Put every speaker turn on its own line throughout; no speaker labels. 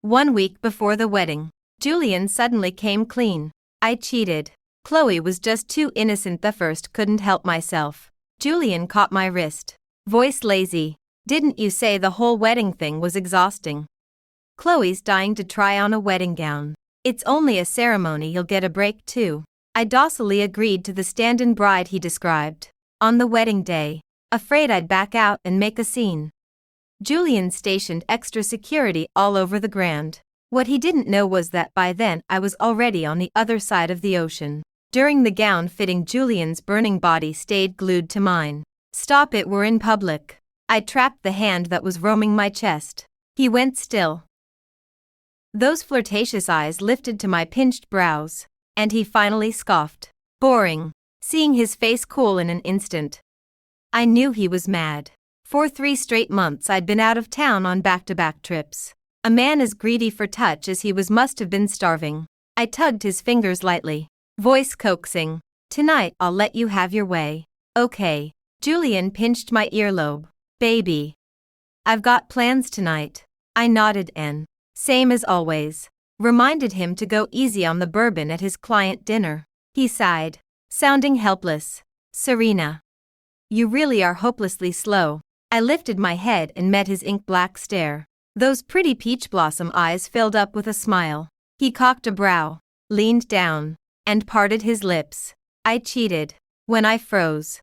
1 week before the wedding, Julian suddenly came clean. I cheated. Chloe was just too innocent. The first couldn't help myself. Julian caught my wrist. Voice lazy. Didn't you say the whole wedding thing was exhausting? Chloe's dying to try on a wedding gown. It's only a ceremony, you'll get a break too. I docilely agreed to the stand-in bride he described. On the wedding day, afraid I'd back out and make a scene, Julian stationed extra security all over the grand. What he didn't know was that by then I was already on the other side of the ocean. During the gown fitting, Julian's burning body stayed glued to mine. Stop it, we're in public. I trapped the hand that was roaming my chest. He went still. Those flirtatious eyes lifted to my pinched brows, and he finally scoffed. Boring. Seeing his face cool in an instant, I knew he was mad. For 3 straight months I'd been out of town on back-to-back trips. A man as greedy for touch as he was must have been starving. I tugged his fingers lightly. Voice coaxing. Tonight I'll let you have your way. Okay. Julian pinched my earlobe. Baby, I've got plans tonight. I nodded and, same as always, reminded him to go easy on the bourbon at his client dinner. He sighed, sounding helpless. Serena, you really are hopelessly slow. I lifted my head and met his ink-black stare. Those pretty peach blossom eyes filled up with a smile. He cocked a brow, leaned down, and parted his lips. I cheated. When I froze,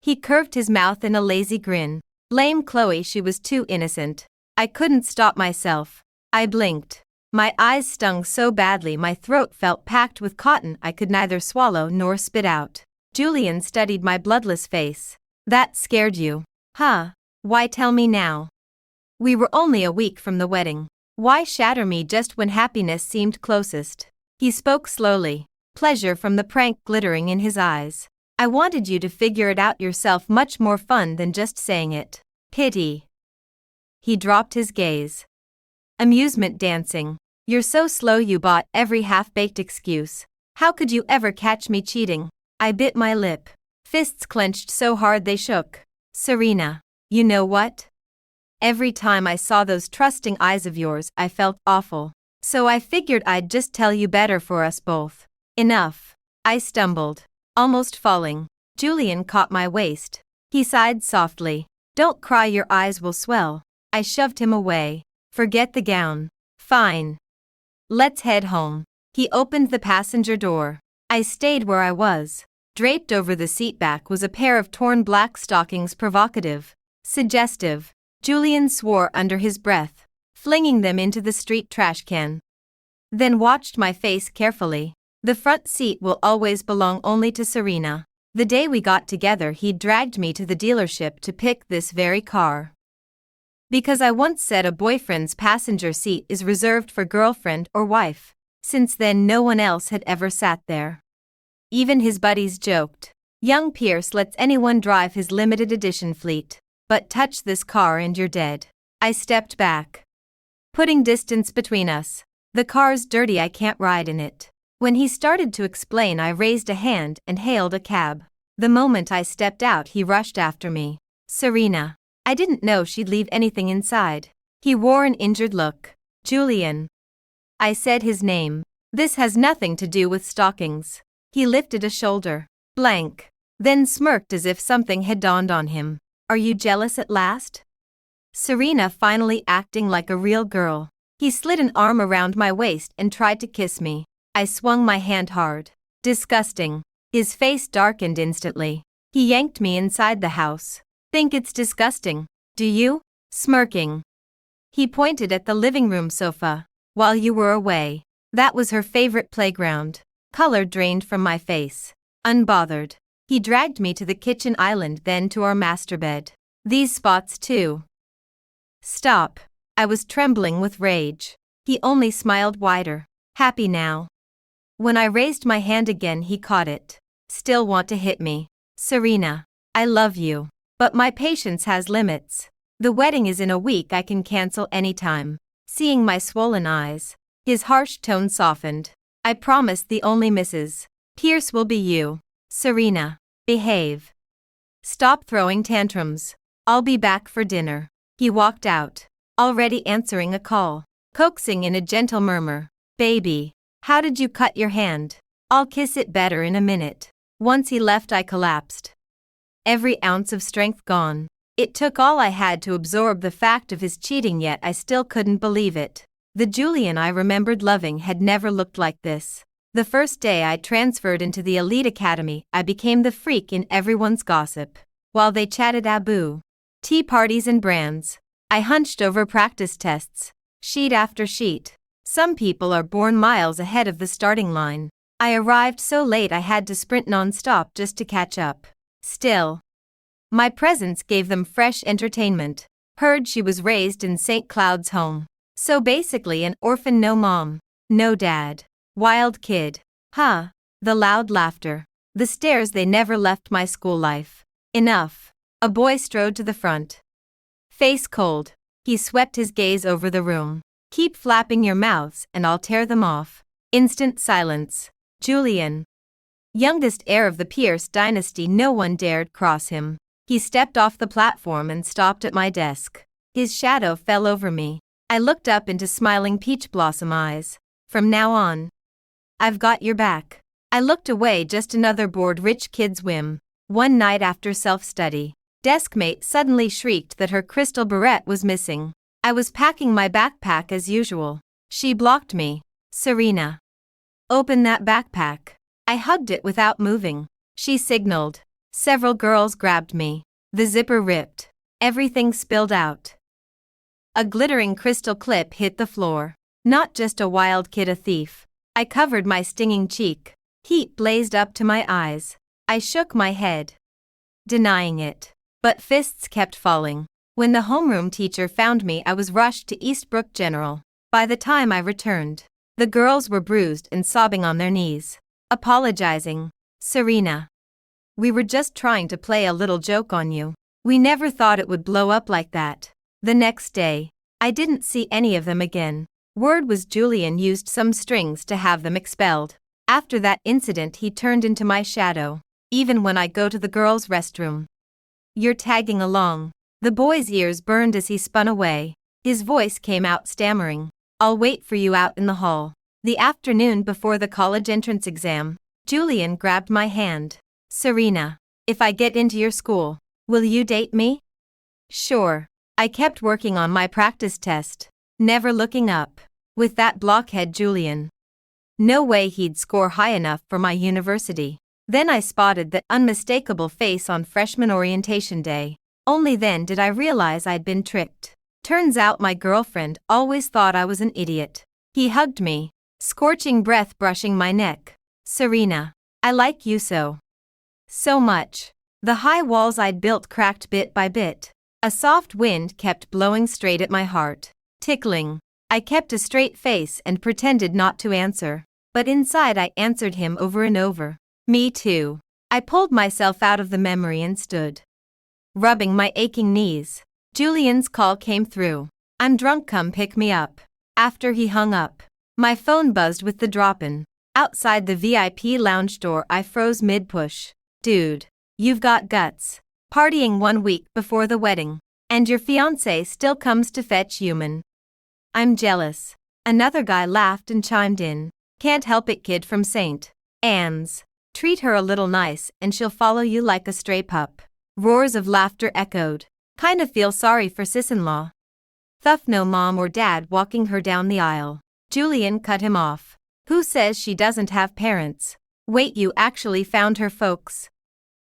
he curved his mouth in a lazy grin. Blame Chloe, she was too innocent. I couldn't stop myself. I blinked. My eyes stung so badly my throat felt packed with cotton I could neither swallow nor spit out. Julian studied my bloodless face. That scared you? Huh? Why tell me now? We were only a week from the wedding. Why shatter me just when happiness seemed closest? He spoke slowly, pleasure from the prank glittering in his eyes. I wanted you to figure it out yourself, much more fun than just saying it. Pity. He dropped his gaze. Amusement dancing. You're so slow, you bought every half-baked excuse. How could you ever catch me cheating? I bit my lip. Fists clenched so hard they shook. Serena, you know what? Every time I saw those trusting eyes of yours I felt awful. So I figured I'd just tell you, better for us both. Enough. I stumbled, almost falling. Julian caught my waist. He sighed softly. Don't cry, your eyes will swell. I shoved him away. Forget the gown. Fine. Let's head home. He opened the passenger door. I stayed where I was. Draped over the seat back was a pair of torn black stockings, provocative, suggestive. Julian swore under his breath, flinging them into the street trash can. Then watched my face carefully. The front seat will always belong only to Serena. The day we got together he'd dragged me to the dealership to pick this very car. Because I once said a boyfriend's passenger seat is reserved for girlfriend or wife. Since then no one else had ever sat there. Even his buddies joked. Young Pierce lets anyone drive his limited edition fleet. But touch this car and you're dead. I stepped back, putting distance between us. The car's dirty, I can't ride in it. When he started to explain I raised a hand and hailed a cab. The moment I stepped out he rushed after me. Serena. I didn't know she'd leave anything inside. He wore an injured look. Julian. I said his name. This has nothing to do with stockings. He lifted a shoulder. Blank. Then smirked as if something had dawned on him. Are you jealous at last? Serena finally acting like a real girl. He slid an arm around my waist and tried to kiss me. I swung my hand hard. Disgusting. His face darkened instantly. He yanked me inside the house. Think it's disgusting, do you? Smirking. He pointed at the living room sofa. While you were away, that was her favorite playground. Color drained from my face. Unbothered. He dragged me to the kitchen island, then to our master bed. These spots too. Stop. I was trembling with rage. He only smiled wider. Happy now. When I raised my hand again he caught it. Still want to hit me? Serena, I love you. But my patience has limits. The wedding is in a week, I can cancel anytime. Seeing my swollen eyes, his harsh tone softened. I promise the only Mrs. Pierce will be you. Serena, behave. Stop throwing tantrums. I'll be back for dinner. He walked out, already answering a call. coaxing in a gentle murmur. Baby, how did you cut your hand? I'll kiss it better in a minute. Once he left, I collapsed. Every ounce of strength gone. It took all I had to absorb the fact of his cheating, yet I still couldn't believe it. The Julian I remembered loving had never looked like this. The first day I transferred into the elite academy, I became the freak in everyone's gossip. While they chatted tea parties and brands, I hunched over practice tests, sheet after sheet. Some people are born miles ahead of the starting line. I arrived so late I had to sprint non-stop just to catch up. Still, my presence gave them fresh entertainment. Heard she was raised in St. Cloud's home. So basically an orphan, no mom, no dad. Wild kid. Huh. The loud laughter. The stares, they never left my school life. Enough. A boy strode to the front. Face cold. He swept his gaze over the room. Keep flapping your mouths and I'll tear them off. Instant silence. Julian. Youngest heir of the Pierce dynasty, no one dared cross him. He stepped off the platform and stopped at my desk. His shadow fell over me. I looked up into smiling peach blossom eyes. From now on, I've got your back. I looked away, just another bored rich kid's whim. One night after self-study, deskmate suddenly shrieked that her crystal barrette was missing. I was packing my backpack as usual. She blocked me. Serena, open that backpack. I hugged it without moving. She signaled. Several girls grabbed me. The zipper ripped. Everything spilled out. A glittering crystal clip hit the floor. Not just a wild kid, a thief. I covered my stinging cheek. Heat blazed up to my eyes. I shook my head, denying it. But fists kept falling. When the homeroom teacher found me, I was rushed to Eastbrook General. By the time I returned, the girls were bruised and sobbing on their knees, apologizing. Serena, we were just trying to play a little joke on you. We never thought it would blow up like that. The next day, I didn't see any of them again. Word was Julian used some strings to have them expelled. After that incident, he turned into my shadow, even when I go to the girls' restroom. You're tagging along. The boy's ears burned as he spun away. His voice came out stammering. I'll wait for you out in the hall. The afternoon before the college entrance exam, Julian grabbed my hand. Serena, if I get into your school, will you date me? Sure. I kept working on my practice test, never looking up. With that blockhead Julian, no way he'd score high enough for my university. Then I spotted that unmistakable face on freshman orientation day. Only then did I realize I'd been tricked. Turns out my girlfriend always thought I was an idiot. He hugged me, scorching breath brushing my neck. Serena, I like you so much. The high walls I'd built cracked bit by bit. A soft wind kept blowing straight at my heart, tickling. I kept a straight face and pretended not to answer, but inside I answered him over and over. Me too. I pulled myself out of the memory and stood, rubbing my aching knees. Julian's call came through. I'm drunk, come pick me up. After he hung up, my phone buzzed with the drop-in. Outside the VIP lounge door, I froze mid-push. Dude, you've got guts. Partying 1 week before the wedding, and your fiancé still comes to fetch human. I'm jealous. Another guy laughed and chimed in. Can't help it, kid from St. Anne's. Treat her a little nice and she'll follow you like a stray pup. Roars of laughter echoed. Kind of feel sorry for sis-in-law. Thuff, no mom or dad walking her down the aisle. Julian cut him off. Who says she doesn't have parents? Wait, you actually found her folks?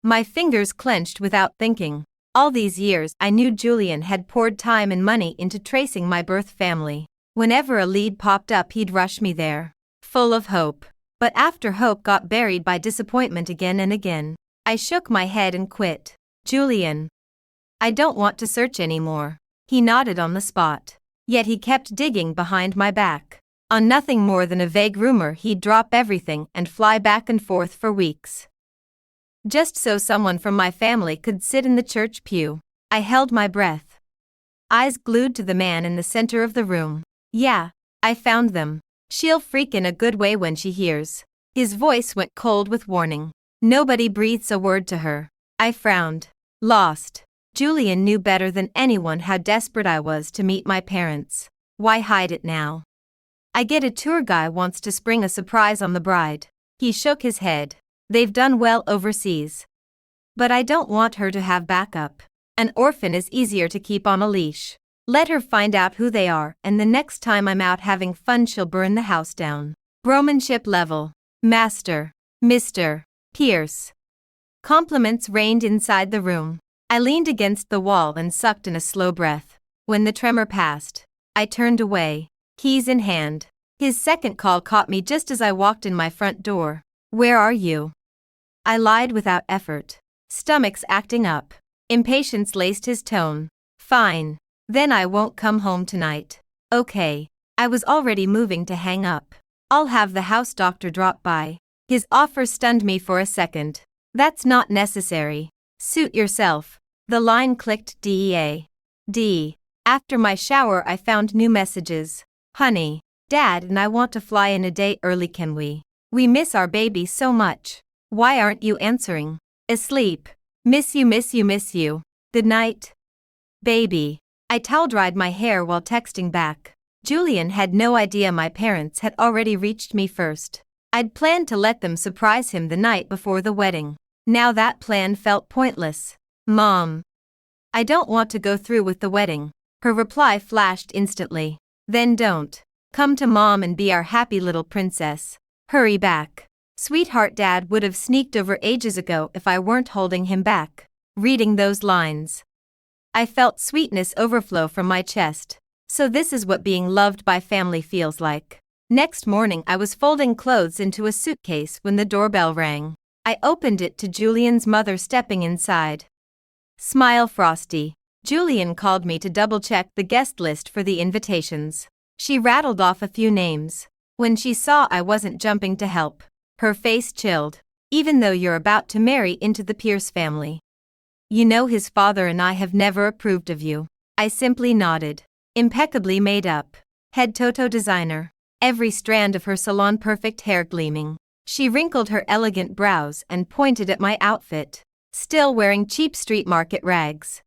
My fingers clenched without thinking. All these years I knew Julian had poured time and money into tracing my birth family. Whenever a lead popped up, he'd rush me there, full of hope. But after hope got buried by disappointment again and again, I shook my head and quit. Julian, I don't want to search anymore. He nodded on the spot. Yet he kept digging behind my back. On nothing more than a vague rumor, he'd drop everything and fly back and forth for weeks, just so someone from my family could sit in the church pew. I held my breath, eyes glued to the man in the center of the room. Yeah, I found them. She'll freak in a good way when she hears. His voice went cold with warning. Nobody breathes a word to her. I frowned. Lost. Julian knew better than anyone how desperate I was to meet my parents. Why hide it now? I get a tour guy wants to spring a surprise on the bride. He shook his head. They've done well overseas. But I don't want her to have backup. An orphan is easier to keep on a leash. Let her find out who they are, and the next time I'm out having fun she'll burn the house down. Bromanship level. Master. Mr. Pierce. Compliments rained inside the room. I leaned against the wall and sucked in a slow breath. When the tremor passed, I turned away, keys in hand. His second call caught me just as I walked in my front door. Where are you? I lied without effort. Stomach's acting up. Impatience laced his tone. Fine. Then I won't come home tonight. Okay. I was already moving to hang up. I'll have the house doctor drop by. His offer stunned me for a second. That's not necessary. Suit yourself. The line clicked DEA. D. After my shower I found new messages. Honey, Dad and I want to fly in a day early, can we? We miss our baby so much. Why aren't you answering? Asleep. Miss you, miss you, miss you. Good night. Baby. I towel-dried my hair while texting back. Julian had no idea my parents had already reached me first. I'd planned to let them surprise him the night before the wedding. Now that plan felt pointless. Mom. I don't want to go through with the wedding. Her reply flashed instantly. Then don't. Come to Mom and be our happy little princess. Hurry back. Sweetheart, Dad would have sneaked over ages ago if I weren't holding him back. Reading those lines, I felt sweetness overflow from my chest. So this is what being loved by family feels like. Next morning I was folding clothes into a suitcase when the doorbell rang. I opened it to Julian's mother stepping inside. Smile frosty. Julian called me to double-check the guest list for the invitations. She rattled off a few names. When she saw I wasn't jumping to help, her face chilled. Even though you're about to marry into the Pierce family. You know his father and I have never approved of you. I simply nodded. Impeccably made up. Head Toto designer. Every strand of her salon-perfect hair gleaming. She wrinkled her elegant brows and pointed at my outfit. Still wearing cheap street market rags.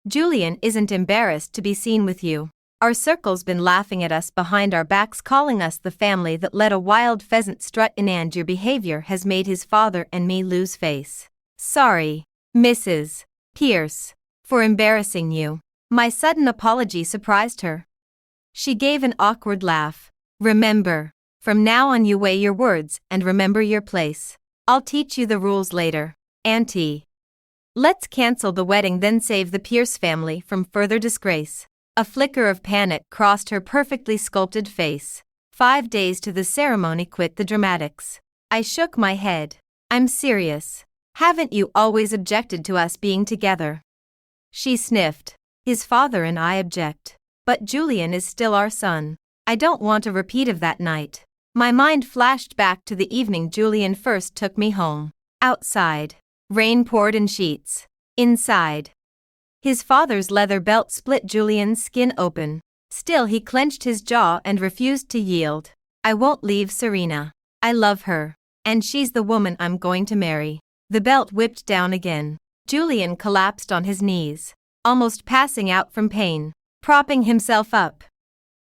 Julian isn't embarrassed to be seen with you. Our circle's been laughing at us behind our backs, calling us the family that let a wild pheasant strut in, and your behavior has made his father and me lose face. Sorry, Mrs. Pierce, for embarrassing you. My sudden apology surprised her. She gave an awkward laugh. Remember, from now on you weigh your words and remember your place. I'll teach you the rules later, Auntie. Let's cancel the wedding, then save the Pierce family from further disgrace. A flicker of panic crossed her perfectly sculpted face. 5 days to the ceremony, quit the dramatics. I shook my head. I'm serious. Haven't you always objected to us being together? She sniffed. His father and I object. But Julian is still our son. I don't want a repeat of that night. My mind flashed back to the evening Julian first took me home. Outside. Rain poured in sheets. Inside. His father's leather belt split Julian's skin open. Still he clenched his jaw and refused to yield. I won't leave Serena. I love her. And she's the woman I'm going to marry. The belt whipped down again. Julian collapsed on his knees, almost passing out from pain, propping himself up.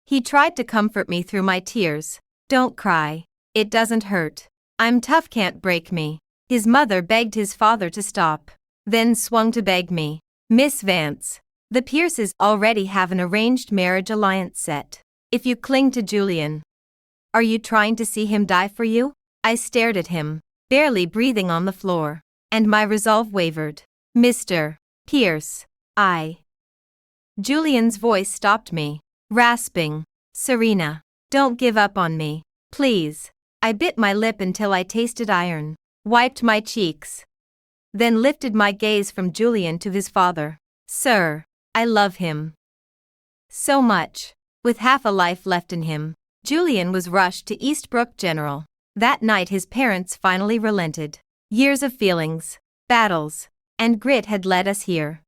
He tried to comfort me through my tears. Don't cry. It doesn't hurt. I'm tough, can't break me. His mother begged his father to stop, then swung to beg me. Miss Vance, the Pierces already have an arranged marriage alliance set. If you cling to Julian, are you trying to see him die for you? I stared at him, barely breathing on the floor, and my resolve wavered. Mr. Pierce, Julian's voice stopped me, rasping. Serena, don't give up on me, please. I bit my lip until I tasted iron, wiped my cheeks, then lifted my gaze from Julian to his father. Sir, I love him so much. With half a life left in him, Julian was rushed to Eastbrook General. That night his parents finally relented. Years of feelings, battles, and grit had led us here.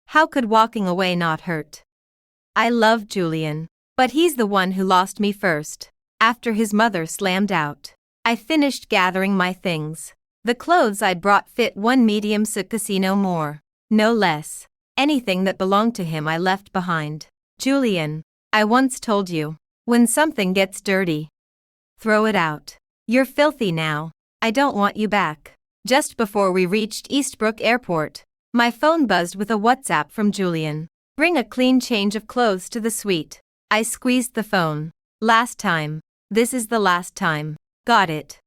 How could walking away not hurt? I love Julian, but he's the one who lost me first. After his mother slammed out, I finished gathering my things. The clothes I'd brought fit one medium suit casino more, no less. Anything that belonged to him I left behind. Julian, I once told you, when something gets dirty, throw it out. You're filthy now. I don't want you back. Just before we reached Eastbrook Airport, my phone buzzed with a WhatsApp from Julian. Bring a clean change of clothes to the suite. I squeezed the phone. Last time. This is the last time. Got it.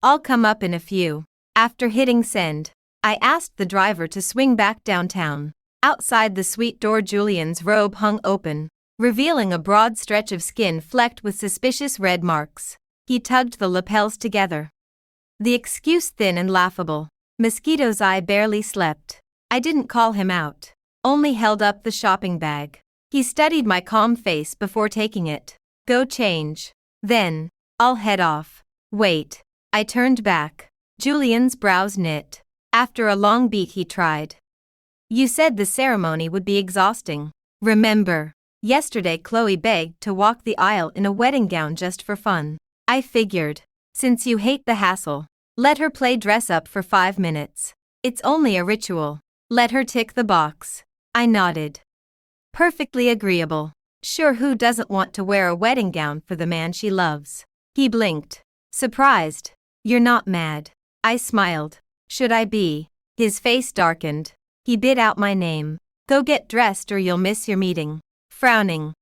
I'll come up in a few. After hitting send, I asked the driver to swing back downtown. Outside the suite door, Julian's robe hung open, revealing a broad stretch of skin flecked with suspicious red marks. He tugged the lapels together. The excuse thin and laughable. Mosquitoes. I barely slept. I didn't call him out, only held up the shopping bag. He studied my calm face before taking it. Go change. Then, I'll head off. Wait. I turned back. Julian's brows knit. After a long beat, he tried. You said the ceremony would be exhausting. Remember, yesterday Chloe begged to walk the aisle in a wedding gown just for fun. I figured, since you hate the hassle, let her play dress up for 5 minutes. It's only a ritual. Let her tick the box. I nodded. Perfectly agreeable. Sure, who doesn't want to wear a wedding gown for the man she loves? He blinked, surprised. You're not mad. I smiled. Should I be? His face darkened. He bit out my name. Go get dressed or you'll miss your meeting. Frowning.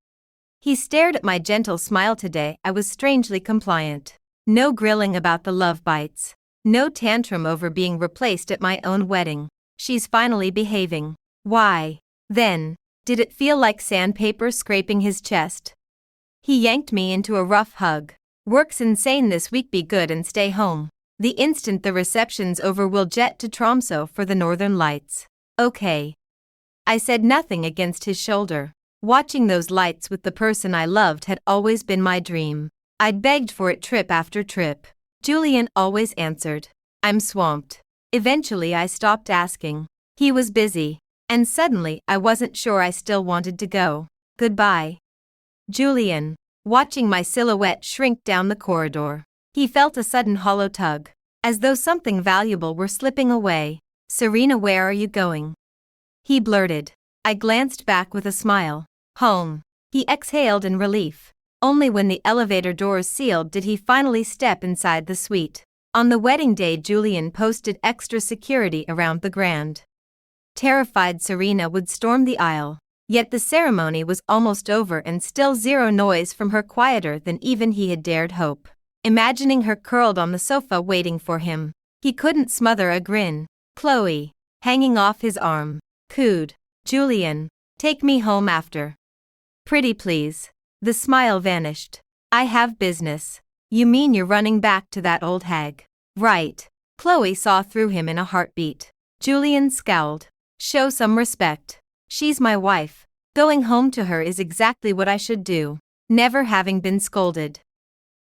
He stared at my gentle smile. Today I was strangely compliant. No grilling about the love bites. No tantrum over being replaced at my own wedding. She's finally behaving. Why? Then, did it feel like sandpaper scraping his chest? He yanked me into a rough hug. Work's insane this week. Be good and stay home. The instant the reception's over, we'll jet to Tromsø for the Northern Lights. Okay. I said nothing against his shoulder. Watching those lights with the person I loved had always been my dream. I'd begged for it trip after trip. Julian always answered, I'm swamped. Eventually I stopped asking. He was busy, and suddenly I wasn't sure I still wanted to go. Goodbye. Julian, watching my silhouette shrink down the corridor. He felt a sudden hollow tug, as though something valuable were slipping away. Serena, where are you going? He blurted. I glanced back with a smile. Home. He exhaled in relief. Only when the elevator doors sealed did he finally step inside the suite. On the wedding day, Julian posted extra security around the grand. Terrified Serena would storm the aisle. Yet the ceremony was almost over and still zero noise from her, quieter than even he had dared hope. Imagining her curled on the sofa waiting for him, he couldn't smother a grin. Chloe, hanging off his arm, cooed. Julian, take me home after. Pretty please. The smile vanished. I have business. You mean you're running back to that old hag? Right. Chloe saw through him in a heartbeat. Julian scowled. Show some respect. She's my wife. Going home to her is exactly what I should do, never having been scolded.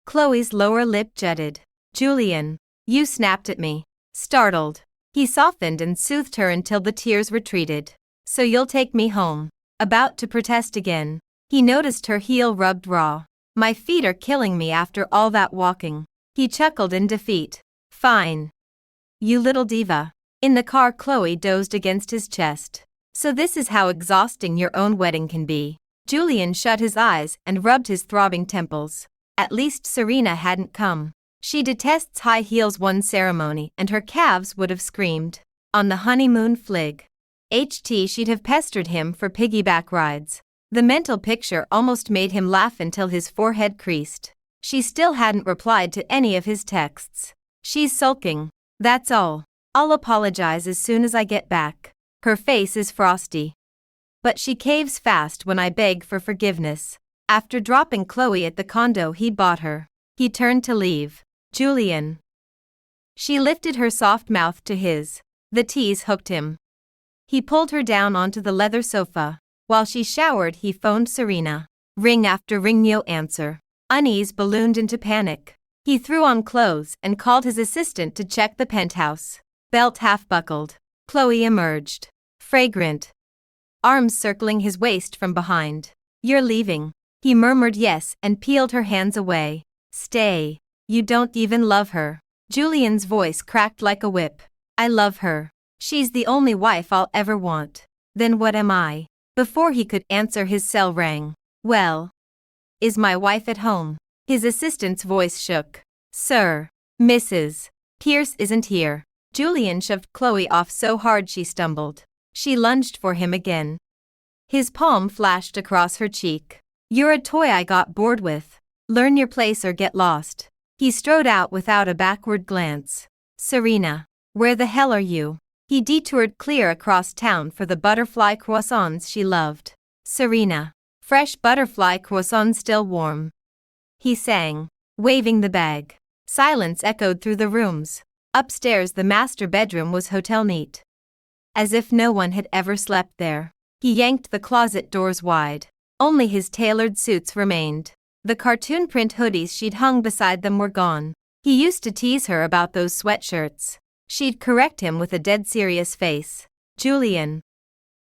Chloe's lower lip jutted. Julian, you snapped at me. Startled. He softened and soothed her until the tears retreated. So you'll take me home. About to protest again, he noticed her heel rubbed raw. My feet are killing me after all that walking. He chuckled in defeat. Fine. You little diva. In the car, Chloe dozed against his chest. So this is how exhausting your own wedding can be. Julian shut his eyes and rubbed his throbbing temples. At least Serena hadn't come. She detests high heels. One ceremony and her calves would have screamed. On the honeymoon flig. She'd have pestered him for piggyback rides. The mental picture almost made him laugh until his forehead creased. She still hadn't replied to any of his texts. She's sulking. That's all. I'll apologize as soon as I get back. Her face is frosty. But she caves fast when I beg for forgiveness. After dropping Chloe at the condo he'd bought her, he turned to leave. Julian. She lifted her soft mouth to his. The tease hooked him. He pulled her down onto the leather sofa. While she showered, he phoned Serena. Ring after ring, no answer. Unease ballooned into panic. He threw on clothes and called his assistant to check the penthouse. Belt half buckled. Chloe emerged. Fragrant. Arms circling his waist from behind. You're leaving. He murmured yes and peeled her hands away. Stay. You don't even love her. Julian's voice cracked like a whip. I love her. She's the only wife I'll ever want. Then what am I? Before he could answer, his cell rang. Well, Is my wife at home? His assistant's voice shook. Sir. Mrs. Pierce isn't here. Julian shoved Chloe off so hard she stumbled. She lunged for him again. His palm flashed across her cheek. You're a toy I got bored with. Learn your place or get lost. He strode out without a backward glance. Serena. Where the hell are you? He detoured clear across town for the butterfly croissants she loved. Serena. Fresh butterfly croissants still warm. He sang, waving the bag. Silence echoed through the rooms. Upstairs the master bedroom was hotel neat. As if no one had ever slept there. He yanked the closet doors wide. Only his tailored suits remained. The cartoon print hoodies she'd hung beside them were gone. He used to tease her about those sweatshirts. She'd correct him with a dead serious face. Julian.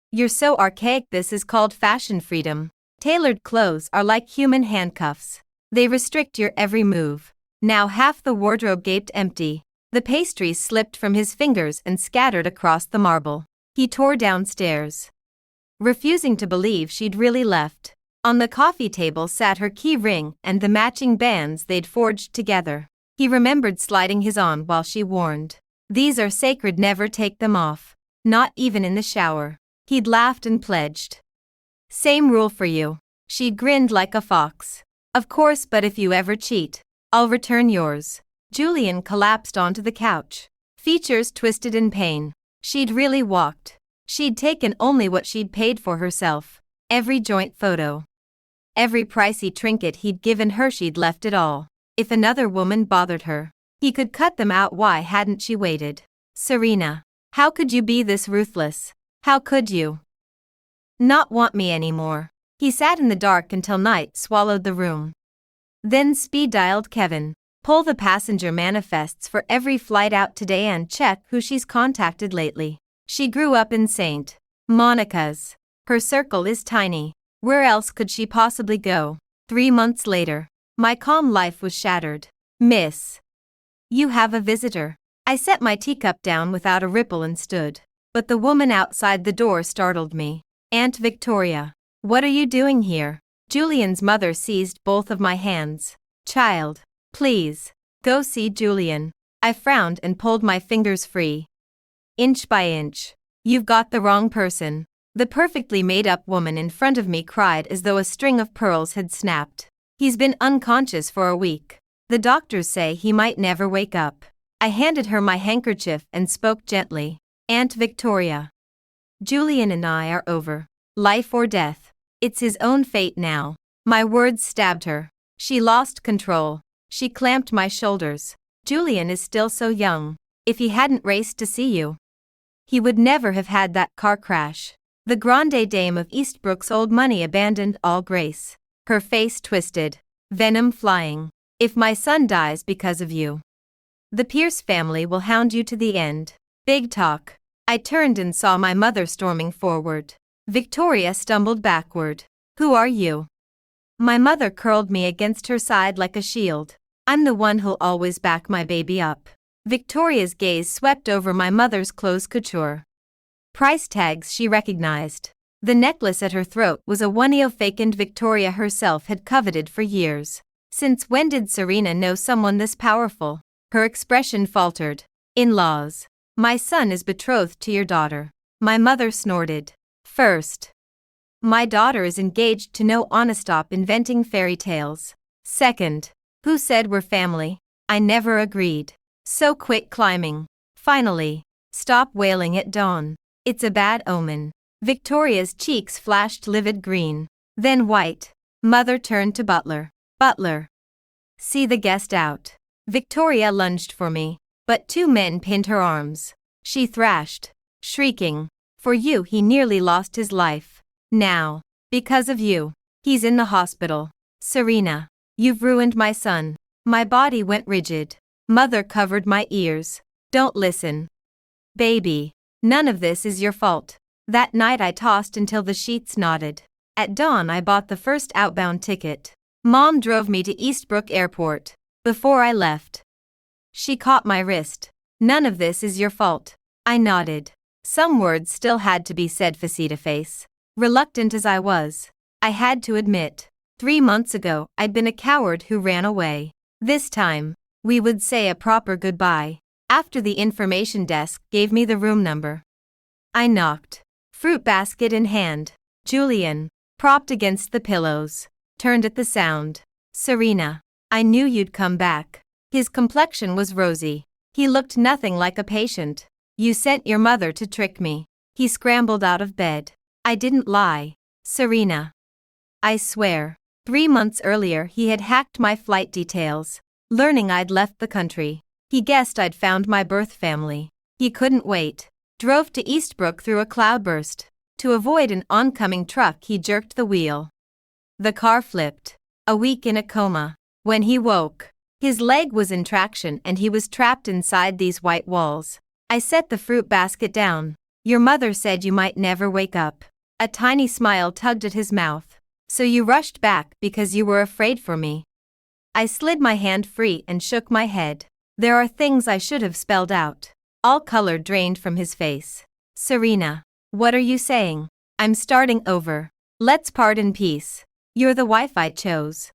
You're so archaic. This is called fashion freedom. Tailored clothes are like human handcuffs. They restrict your every move. Now half the wardrobe gaped empty. The pastries slipped from his fingers and scattered across the marble. He tore downstairs, refusing to believe she'd really left. On the coffee table sat her key ring and the matching bands they'd forged together. He remembered sliding his on while she warned. These are sacred, never take them off. Not even in the shower. He'd laughed and pledged. Same rule for you. She grinned like a fox. Of course, but if you ever cheat, I'll return yours. Julian collapsed onto the couch. Features twisted in pain. She'd really walked. She'd taken only what she'd paid for herself. Every joint photo. Every pricey trinket he'd given her, she'd left it all. If another woman bothered her, he could cut them out. Why hadn't she waited? Serena. How could you be this ruthless? How could you not want me anymore? He sat in the dark until night swallowed the room. Then speed-dialed Kevin. Pull the passenger manifests for every flight out today and check who she's contacted lately. She grew up in St. Monica's. Her circle is tiny. Where else could she possibly go? 3 months later. My calm life was shattered. Miss. You have a visitor. I set my teacup down without a ripple and stood. But the woman outside the door startled me. Aunt Victoria. What are you doing here? Julian's mother seized both of my hands. Child. Please. Go see Julian. I frowned and pulled my fingers free. Inch by inch. You've got the wrong person. The perfectly made-up woman in front of me cried as though a string of pearls had snapped. He's been unconscious for a week. The doctors say he might never wake up. I handed her my handkerchief and spoke gently. Aunt Victoria. Julian and I are over. Life or death. It's his own fate now. My words stabbed her. She lost control. She clamped my shoulders. Julian is still so young. If he hadn't raced to see you, he would never have had that car crash. The grande dame of Eastbrook's old money abandoned all grace. Her face twisted. Venom flying. If my son dies because of you, the Pierce family will hound you to the end. Big talk. I turned and saw my mother storming forward. Victoria stumbled backward. Who are you? My mother curled me against her side like a shield. I'm the one who'll always back my baby up. Victoria's gaze swept over my mother's clothes couture. Price tags she recognized. The necklace at her throat was a one-eo fake and Victoria herself had coveted for years. Since when did Serena know someone this powerful? Her expression faltered. In-laws. My son is betrothed to your daughter. My mother snorted. First. My daughter is engaged to no honest. Stop inventing fairy tales. Second. Who said we're family? I never agreed. So quit climbing. Finally. Stop wailing at dawn. It's a bad omen. Victoria's cheeks flashed livid green. Then white. Mother turned to Butler. Butler. See the guest out. Victoria lunged for me, but 2 men pinned her arms. She thrashed, shrieking. For you he nearly lost his life. Now, because of you, he's in the hospital. Serena. You've ruined my son. My body went rigid. Mother covered my ears. Don't listen. Baby. None of this is your fault. That night I tossed until the sheets knotted. At dawn I bought the first outbound ticket. Mom drove me to Eastbrook Airport. Before I left, she caught my wrist. None of this is your fault. I nodded. Some words still had to be said face to face. Reluctant as I was, I had to admit. 3 months ago, I'd been a coward who ran away. This time, we would say a proper goodbye. After the information desk gave me the room number, I knocked, fruit basket in hand. Julian, propped against the pillows, turned at the sound. Serena, I knew you'd come back. His complexion was rosy. He looked nothing like a patient. You sent your mother to trick me. He scrambled out of bed. I didn't lie. Serena, I swear. 3 months earlier he had hacked my flight details. Learning I'd left the country, he guessed I'd found my birth family. He couldn't wait. Drove to Eastbrook through a cloudburst. To avoid an oncoming truck he jerked the wheel. The car flipped. A week in a coma. When he woke, his leg was in traction and he was trapped inside these white walls. I set the fruit basket down. Your mother said you might never wake up. A tiny smile tugged at his mouth. So you rushed back because you were afraid for me. I slid my hand free and shook my head. There are things I should have spelled out. All color drained from his face. Serena, what are you saying? I'm starting over. Let's part in peace. You're the wife I chose.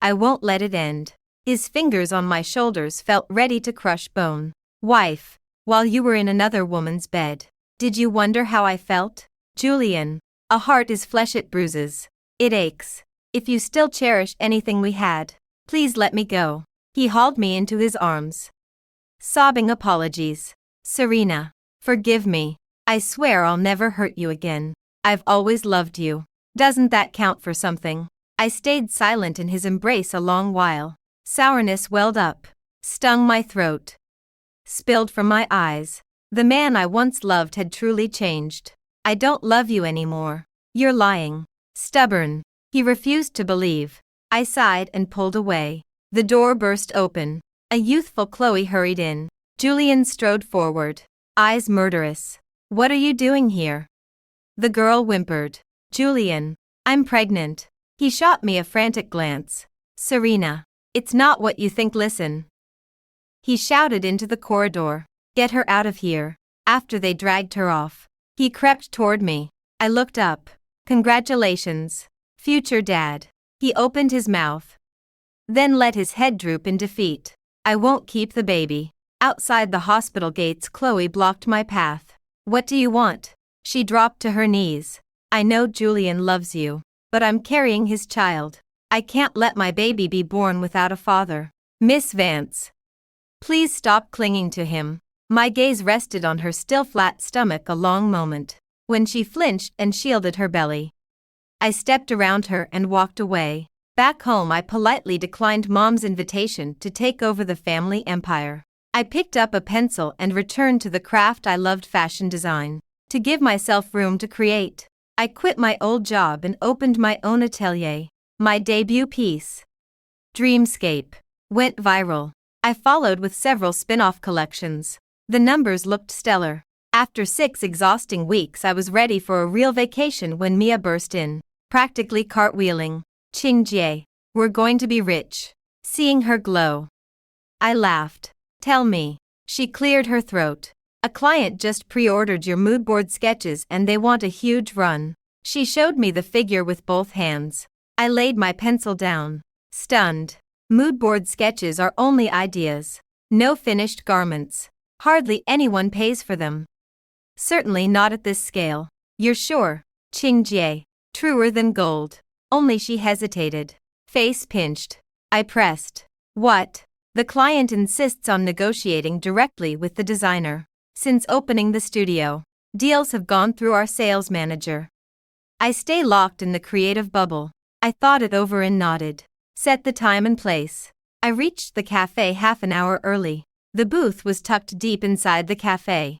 I won't let it end. His fingers on my shoulders felt ready to crush bone. Wife, while you were in another woman's bed. Did you wonder how I felt? Julian, a heart is flesh, it bruises. It aches. If you still cherish anything we had, please let me go. He hauled me into his arms, sobbing apologies. Serena, forgive me. I swear I'll never hurt you again. I've always loved you. Doesn't that count for something? I stayed silent in his embrace a long while. Sourness welled up, stung my throat, spilled from my eyes. The man I once loved had truly changed. I don't love you anymore. You're lying. Stubborn. He refused to believe. I sighed and pulled away. The door burst open. A youthful Chloe hurried in. Julian strode forward, eyes murderous. What are you doing here? The girl whimpered. Julian, I'm pregnant. He shot me a frantic glance. Serena, it's not what you think, listen. He shouted into the corridor. Get her out of here. After they dragged her off, he crept toward me. I looked up. Congratulations, future dad. He opened his mouth, then let his head droop in defeat. I won't keep the baby. Outside the hospital gates, Chloe blocked my path. What do you want? She dropped to her knees. I know Julian loves you, but I'm carrying his child. I can't let my baby be born without a father. Miss Vance, please stop clinging to him. My gaze rested on her still flat stomach a long moment. When she flinched and shielded her belly, I stepped around her and walked away. Back home, I politely declined Mom's invitation to take over the family empire. I picked up a pencil and returned to the craft I loved, fashion design. To give myself room to create, I quit my old job and opened my own atelier. My debut piece, Dreamscape, went viral. I followed with several spin-off collections. The numbers looked stellar. After 6 exhausting weeks, I was ready for a real vacation when Mia burst in, practically cartwheeling. Qingjie, we're going to be rich. Seeing her glow, I laughed. Tell me. She cleared her throat. A client just pre-ordered your mood board sketches and they want a huge run. She showed me the figure with both hands. I laid my pencil down, stunned. Mood board sketches are only ideas. No finished garments. Hardly anyone pays for them. Certainly not at this scale. You're sure? Qingjie. Truer than gold. Only she hesitated. Face pinched. I pressed. What? The client insists on negotiating directly with the designer. Since opening the studio, deals have gone through our sales manager. I stay locked in the creative bubble. I thought it over and nodded. Set the time and place. I reached the cafe half an hour early. The booth was tucked deep inside the cafe.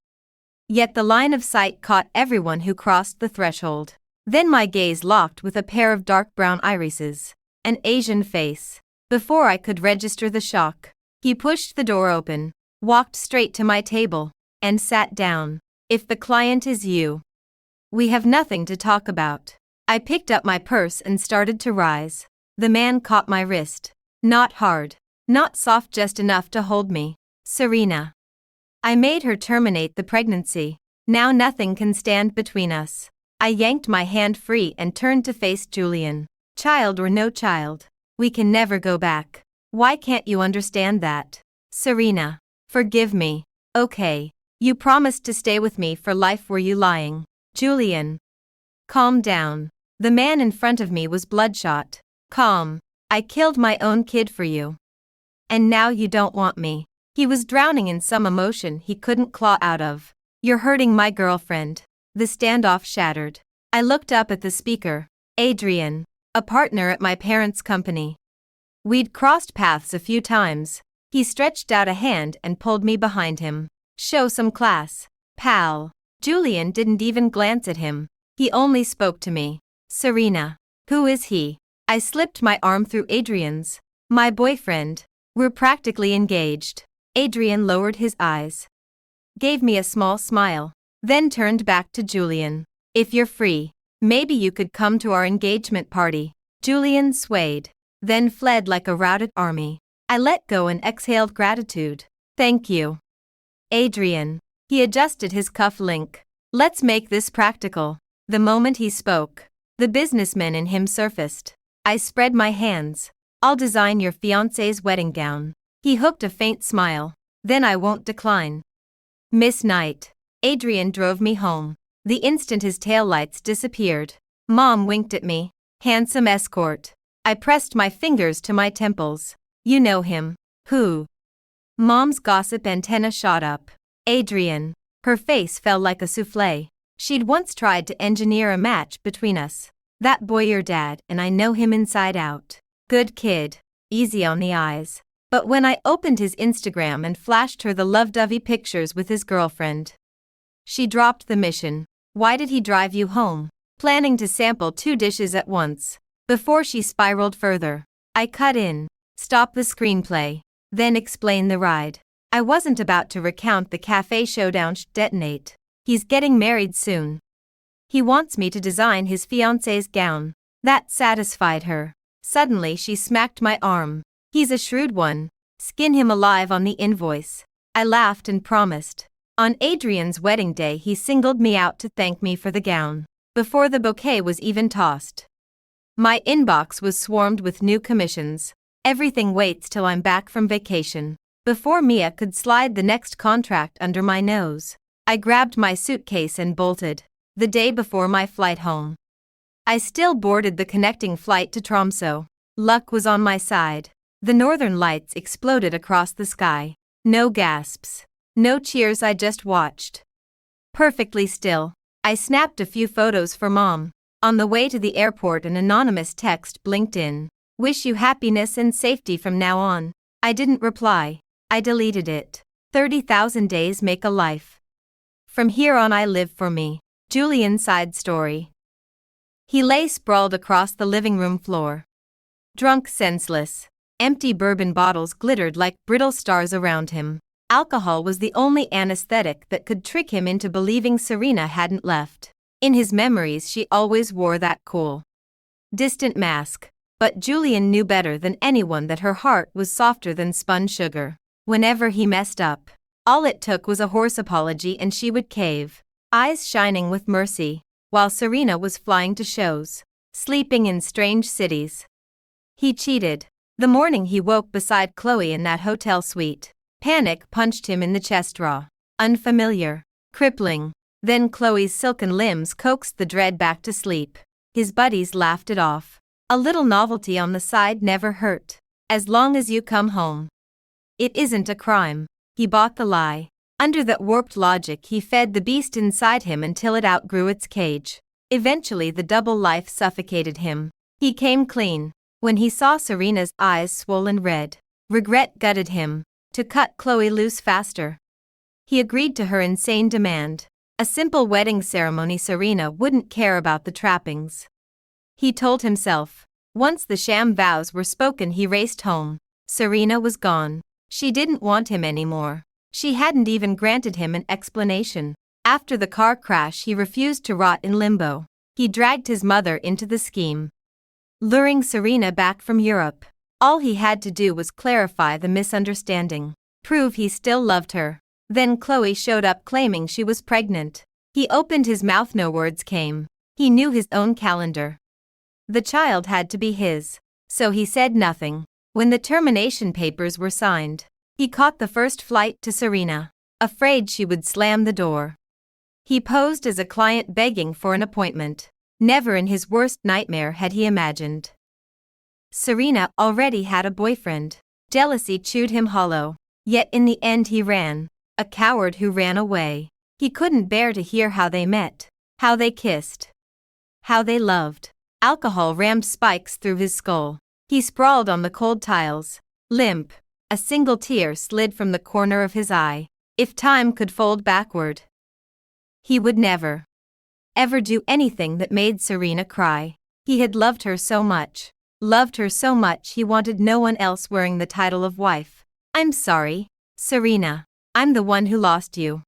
Yet the line of sight caught everyone who crossed the threshold. Then my gaze locked with a pair of dark brown irises. An Asian face. Before I could register the shock, he pushed the door open, walked straight to my table, and sat down. If the client is you, we have nothing to talk about. I picked up my purse and started to rise. The man caught my wrist. Not hard, not soft, just enough to hold me. Serena. I made her terminate the pregnancy. Now nothing can stand between us. I yanked my hand free and turned to face Julian. Child or no child, we can never go back. Why can't you understand that? Serena, forgive me. Okay. You promised to stay with me for life, were you lying? Julian. Calm down. The man in front of me was bloodshot. Calm. I killed my own kid for you. And now you don't want me. He was drowning in some emotion he couldn't claw out of. You're hurting my girlfriend. The standoff shattered. I looked up at the speaker. Adrian. A partner at my parents' company. We'd crossed paths a few times. He stretched out a hand and pulled me behind him. Show some class, pal. Julian didn't even glance at him. He only spoke to me. Serena. Who is he? I slipped my arm through Adrian's. My boyfriend. We're practically engaged. Adrian lowered his eyes. Gave me a small smile. Then turned back to Julian. If you're free, maybe you could come to our engagement party. Julian swayed. Then fled like a routed army. I let go and exhaled gratitude. Thank you. Adrian. He adjusted his cuff link. Let's make this practical. The moment he spoke, the businessman in him surfaced. I spread my hands. I'll design your fiancé's wedding gown. He hooked a faint smile. Then I won't decline. Miss Knight. Adrian drove me home. The instant his taillights disappeared, Mom winked at me. Handsome escort. I pressed my fingers to my temples. You know him. Who? Mom's gossip antenna shot up. Adrian. Her face fell like a souffle. She'd once tried to engineer a match between us. That boy your dad, and I know him inside out. Good kid. Easy on the eyes. But when I opened his Instagram and flashed her the lovedovey pictures with his girlfriend, she dropped the mission. Why did he drive you home? Planning to sample 2 dishes at once. Before she spiraled further, I cut in. Stop the screenplay. Then explain the ride. I wasn't about to recount the cafe showdown detonate. He's getting married soon. He wants me to design his fiancé's gown. That satisfied her. Suddenly she smacked my arm. He's a shrewd one. Skin him alive on the invoice. I laughed and promised. On Adrian's wedding day he singled me out to thank me for the gown. Before the bouquet was even tossed. My inbox was swarmed with new commissions. Everything waits till I'm back from vacation. Before Mia could slide the next contract under my nose, I grabbed my suitcase and bolted. The day before my flight home, I still boarded the connecting flight to Tromsø. Luck was on my side. The northern lights exploded across the sky. No gasps. No cheers, I just watched. Perfectly still. I snapped a few photos for Mom. On the way to the airport an anonymous text blinked in. Wish you happiness and safety from now on. I didn't reply. I deleted it. 30,000 days make a life. From here on I live for me. Julian's side story. He lay sprawled across the living room floor. Drunk senseless. Empty bourbon bottles glittered like brittle stars around him. Alcohol was the only anesthetic that could trick him into believing Serena hadn't left. In his memories she always wore that cool, distant mask. But Julian knew better than anyone that her heart was softer than spun sugar. Whenever he messed up, all it took was a hoarse apology and she would cave, eyes shining with mercy, while Serena was flying to shows, sleeping in strange cities. He cheated. The morning he woke beside Chloe in that hotel suite, panic punched him in the chest raw. Unfamiliar, crippling. Then Chloe's silken limbs coaxed the dread back to sleep. His buddies laughed it off. A little novelty on the side never hurt. As long as you come home. It isn't a crime. He bought the lie. Under that warped logic he fed the beast inside him until it outgrew its cage. Eventually the double life suffocated him. He came clean. When he saw Serena's eyes swollen red, regret gutted him. To cut Chloe loose faster. He agreed to her insane demand. A simple wedding ceremony. Serena wouldn't care about the trappings. He told himself. Once the sham vows were spoken he raced home. Serena was gone. She didn't want him anymore. She hadn't even granted him an explanation. After the car crash he refused to rot in limbo. He dragged his mother into the scheme, luring Serena back from Europe. All he had to do was clarify the misunderstanding, prove he still loved her. Then Chloe showed up claiming she was pregnant. He opened his mouth, no words came. He knew his own calendar. The child had to be his. So he said nothing. When the termination papers were signed, he caught the first flight to Serena, afraid she would slam the door. He posed as a client begging for an appointment. Never in his worst nightmare had he imagined Serena already had a boyfriend. Jealousy chewed him hollow. Yet in the end he ran. A coward who ran away. He couldn't bear to hear how they met, how they kissed, how they loved. Alcohol rammed spikes through his skull. He sprawled on the cold tiles, limp. A single tear slid from the corner of his eye. If time could fold backward, he would never, ever do anything that made Serena cry. He had loved her so much he wanted no one else wearing the title of wife. I'm sorry, Serena. I'm the one who lost you.